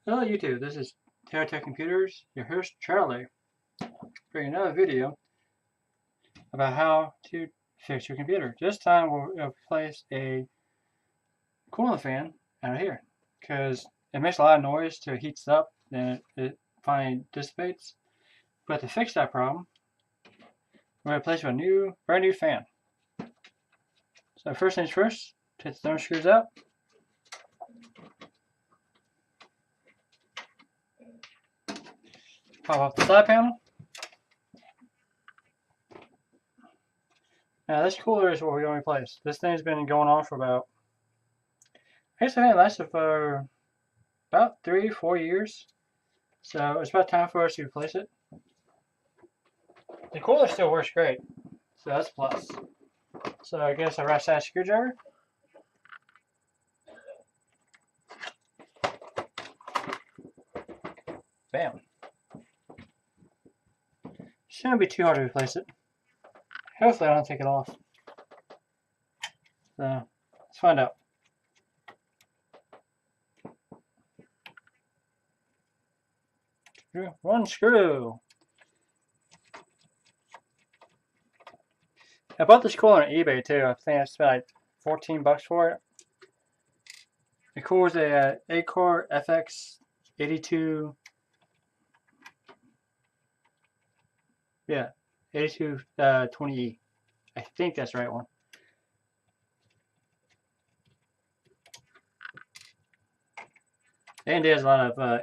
Hello YouTube, this is Tech Computers, your host Charlie, bringing another video about how to fix your computer. This time we'll replace a cooling fan out here because it makes a lot of noise till it heats up, then it finally dissipates. But to fix that problem, we're going to replace it with a brand new fan. So first things first, take the thumb screws out. Pop off the side panel. Now this cooler is what we're going to replace. This thing's been going on for about, I guess it lasted for about 3-4 years. So it's about time for us to replace it. The cooler still works great, so that's a plus. So I guess a right side screwdriver. Bam. Shouldn't be too hard to replace it. Hopefully I don't take it off. So let's find out. One screw. I bought this cooler on eBay too. I think I spent like 14 bucks for it. The cooler is a 8-core FX 82. Yeah, 8220E. I think that's the right one. AMD has a lot of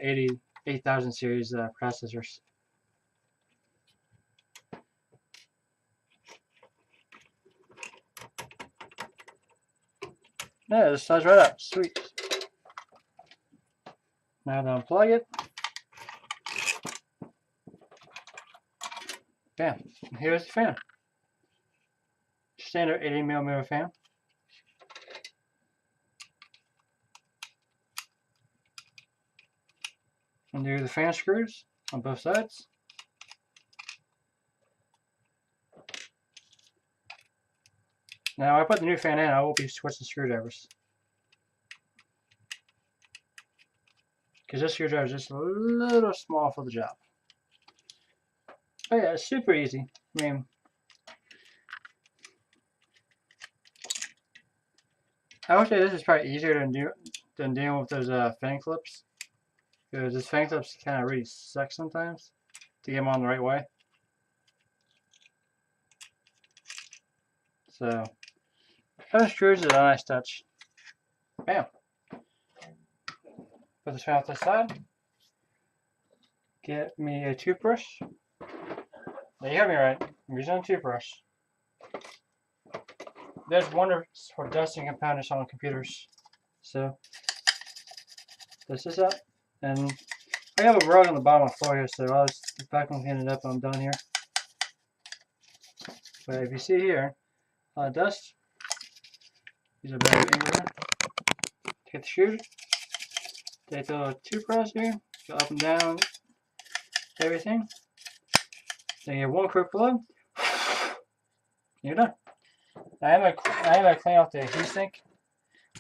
8000 series processors. Yeah, this slides right up. Sweet. Now to unplug it. Bam. And here's the fan. Standard 80mm fan. Undo the fan screws on both sides. Now I put the new fan in, I will be switching screwdrivers. Because this screwdriver is just a little small for the job. Oh yeah, it's super easy. I mean, I would say this is probably easier than dealing with those fan clips. Because this fan clips kind of really suck sometimes to get them on the right way. So, having screws is a nice touch. Bam. Put this fan off to the side. Get me a toothbrush. Now you heard me right. I'm using a toothbrush. There's wonders for dusting components on computers. So, dust this up. And I have a rug on the bottom of the floor here, so I'll just vacuum clean it up when I'm done here. But if you see here, dust, use a vacuum cleaner. Take the screw, take the little toothbrush here, go up and down, everything. Then you have one quick blow. You're done. I am gonna clean off the heat sink,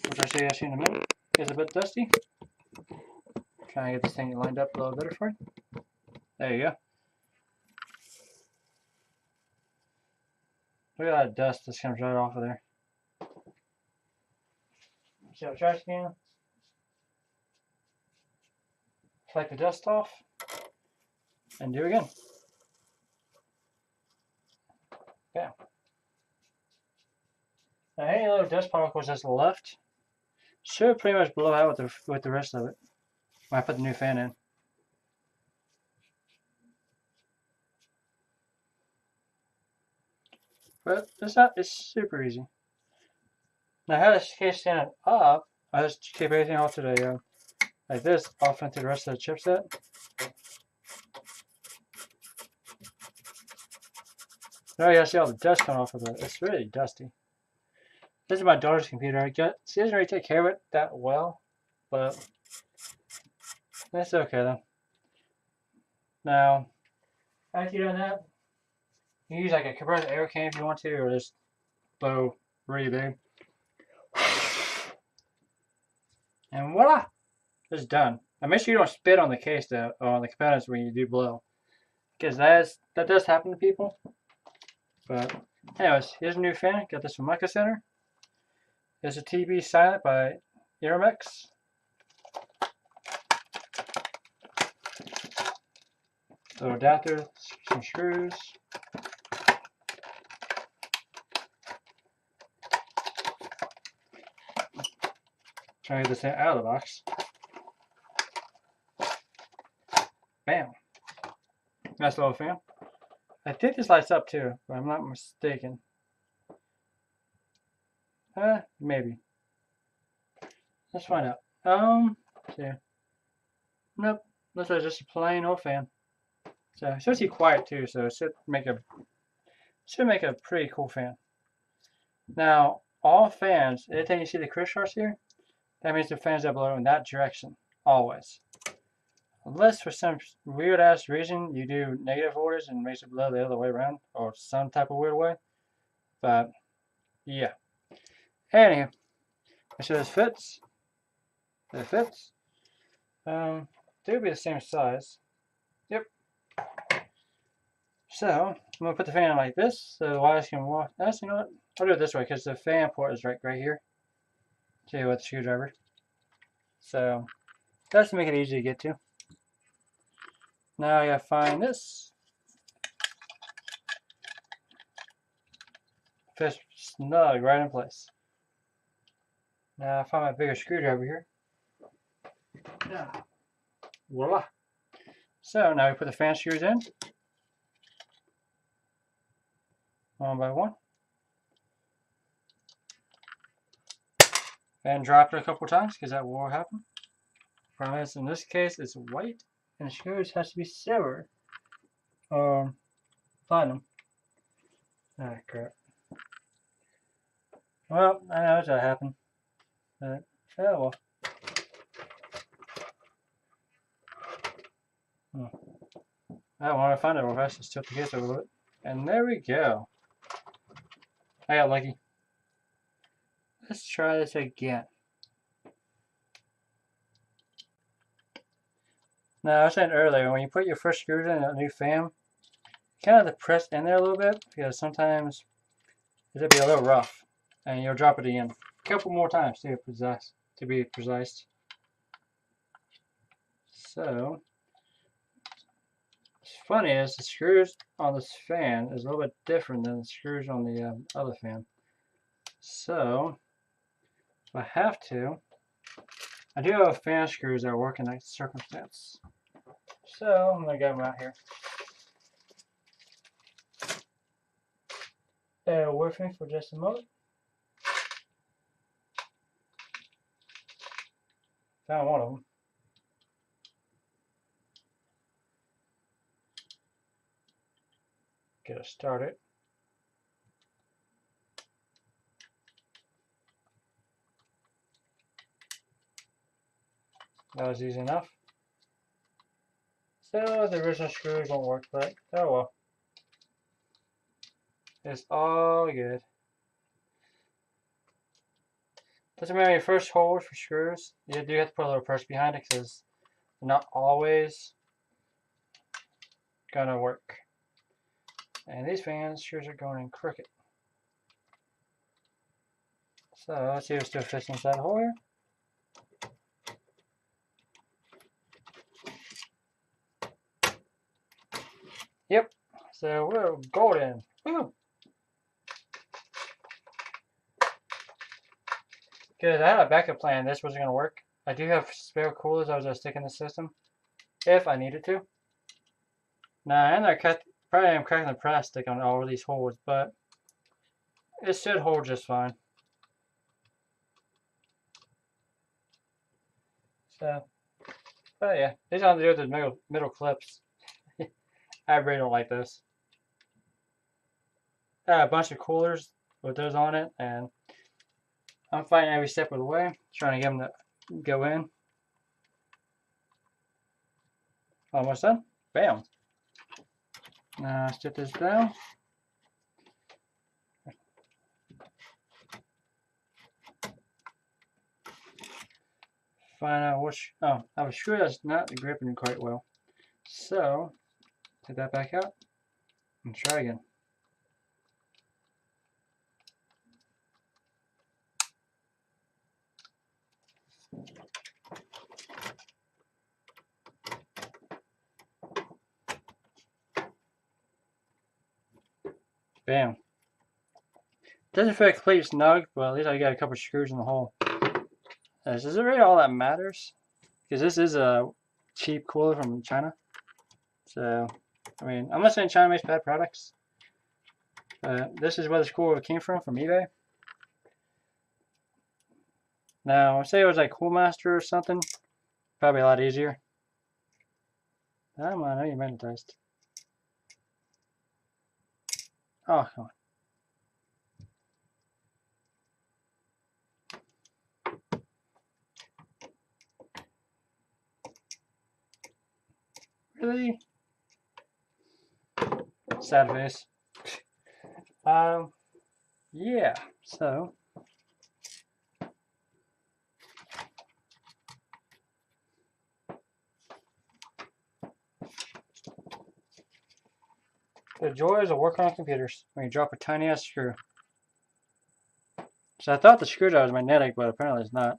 which I'll show you actually in a minute. It's a bit dusty. Trying to get this thing lined up a little better for you. There you go. Look at that dust that comes right off of there. So trash can. Flake the dust off. And do it again. Yeah. Now any little dust particles that's left should pretty much blow out with the rest of it when I put the new fan in. But this is super easy. Now how this case stand up, I just keep everything off to the like this off into the rest of the chipset. Now you gotta see all the dust coming off of it. It's really dusty. This is my daughter's computer. She doesn't really take care of it that well, but that's okay though. Now, after you've done that, you use like a compressed air can if you want to, or just blow really big. And voila! It's done. And make sure you don't spit on the case though, or on the components when you do blow, because that does happen to people. But anyways, here's a new fan. Got this from Micro Center. There's a TB Silent by Iramex. Little adapter, some screws. Trying to get this thing out of the box. Bam. Nice little fan. I think this lights up too, but I'm not mistaken. Maybe. Let's find out. See. Nope. Looks like just a plain old fan. So it's supposed to be quiet too, so it should make a pretty cool fan. Now, all fans, anytime you see the crisscross here, that means the fans are blowing in that direction, always. Unless for some weird ass reason you do negative orders and makes it blow the other way around, or some type of weird way. But yeah. Anyhow, make sure this fits. It fits. They would be the same size. Yep. So I'm gonna put the fan like this so the wires can walk. Actually, you know what? I'll do it this way because the fan port is right here. See with the screwdriver. So that's to make it easy to get to. Now I gotta find this. Fits snug right in place. Now I find my bigger screwdriver here. Voila. So now we put the fan screws in. One by one. And drop it a couple times because that will happen. Promise in this case it's white and the screws has to be silver. Platinum. Ah, crap. Well, I know that happened. But, oh well. I want to find it real fast. Just tilt the case over it. And there we go. I got lucky. Let's try this again. Now, I was saying earlier, when you put your first screws in a new fan, kind of have to press in there a little bit because sometimes it'll be a little rough, and you'll drop it again a couple more times to be precise. So, what's funny is the screws on this fan is a little bit different than the screws on the other fan. So, if I have to, I do have fan screws that work in that circumstance. So, I'm going to get them out here. Bear with me for just a moment. Found one of them. Get it started. That was easy enough. So the original screws won't work, but oh well. It's all good. Doesn't matter your first hold for screws. You do have to put a little pressure behind it because they're not always gonna work. And these fan screws are going in crooked. So let's see if it still fits inside the hole here. Yep. So we're golden. Woo! Because I had a backup plan. This wasn't going to work. I do have spare coolers I was going to stick in the system if I needed to. Now, and I probably am cracking the plastic on all of these holes, but it should hold just fine. So, but yeah, these have to do with the middle clips. I really don't like this. I have a bunch of coolers with those on it, and I'm fighting every step of the way, trying to get them to go in. Almost done. Bam. Now set this down. find out which. Oh, I was sure that's not gripping quite well. So, take that back out and try again. Bam. Doesn't feel complete snug, but at least I got a couple screws in the hole. Is this really all that matters? Because this is a cheap cooler from China. So, I mean, I'm not saying China makes bad products. This is where this cooler came from eBay. Now, say it was like Coolmaster or something, probably a lot easier. I know you magnetized. Oh, come on. Really? Sad face. Yeah, so. The joys of working on computers when you drop a tiny ass screw. So I thought the screwdriver was magnetic, but apparently it's not.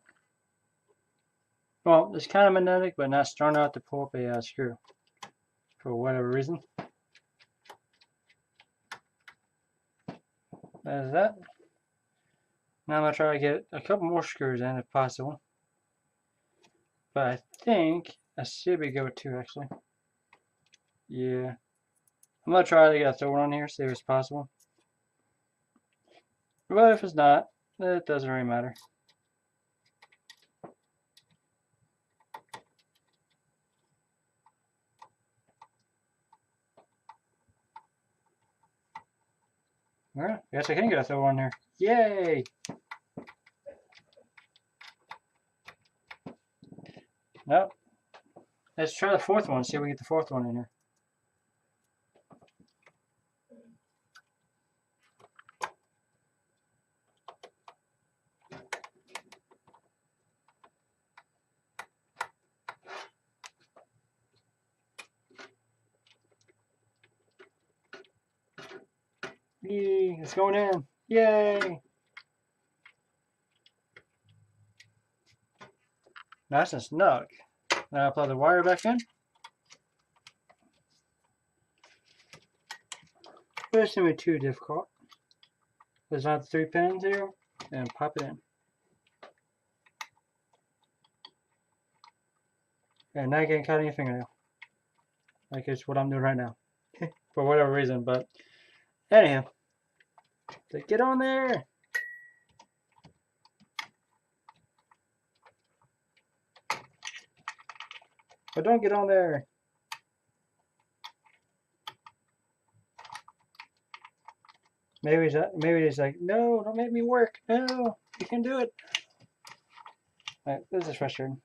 Well, it's kind of magnetic, but not strong enough to pull up a screw. For whatever reason. There's that. Now I'm going to try to get a couple more screws in if possible. But I think I should be good with two actually. Yeah. I'm going to try to get a third one on here, see if it's possible. But if it's not, it doesn't really matter. Alright, I guess I can get a third one there. Yay! Nope. Let's try the fourth one, see if we get the fourth one in here. Yay, it's going in. Yay! Nice and snug. Now I plug the wire back in. But it shouldn't be too difficult. There's not 3 pins here, and pop it in. And not getting caught in your fingernail. Like it's what I'm doing right now. For whatever reason, but anyhow. So get on there! But don't get on there! Maybe he's like, no, don't make me work. No, you can do it. Alright, this is frustrating.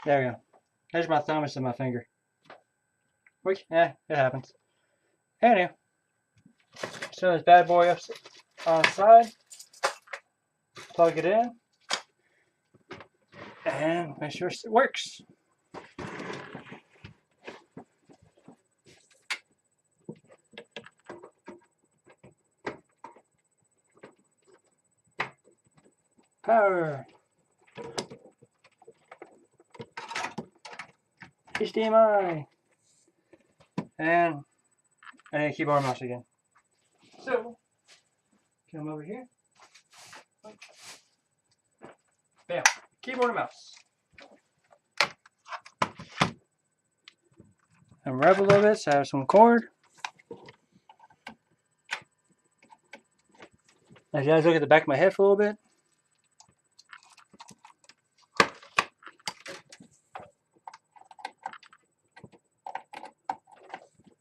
There we go. There's my thumb instead of my finger. Which, it happens. Anyway, so this bad boy up on the side. Plug it in. And make sure it works. Power. HDMI. And I need a keyboard and mouse again. So, come over here. Bam. Keyboard and mouse. Unwrap a little bit so I have some cord. If you guys look at the back of my head for a little bit.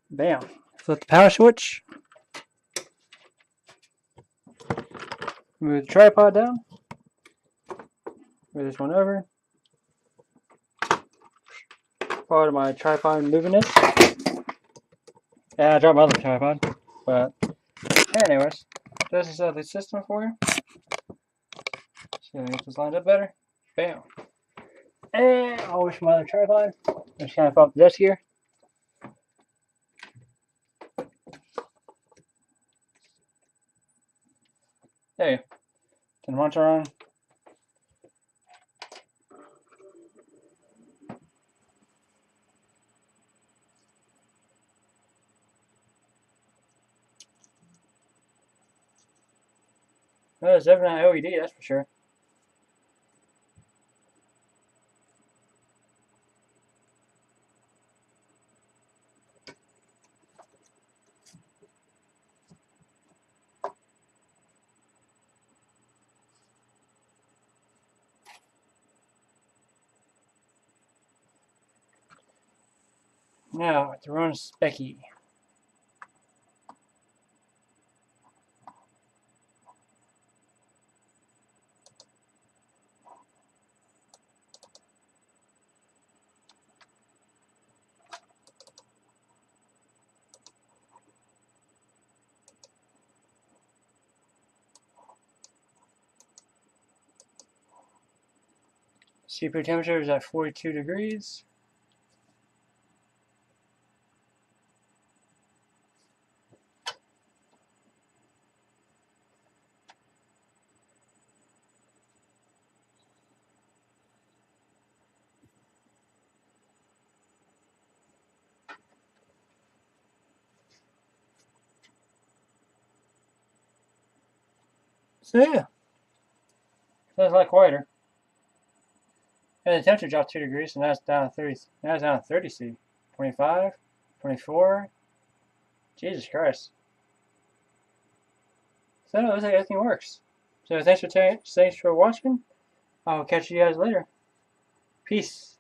Bam. Flip the power switch. Move the tripod down. Move this one over. Part of my tripod moving this. Yeah, I dropped my other tripod. But anyways, this is the system for you. So get this lined up better. Bam. And I'll wish my other tripod. I'm just kind of pop the desk here. There you go. Turn the monitor on. Well, it's definitely not LED, that's for sure. Now, to run Specky. CPU temperature is at 42 degrees. So yeah, that's a lot quieter. And the temperature dropped 2 degrees, so now it's down to 30. Now it's down to 30 C. 25, 24. Jesus Christ. So it looks like everything works. So thanks for watching. I'll catch you guys later. Peace.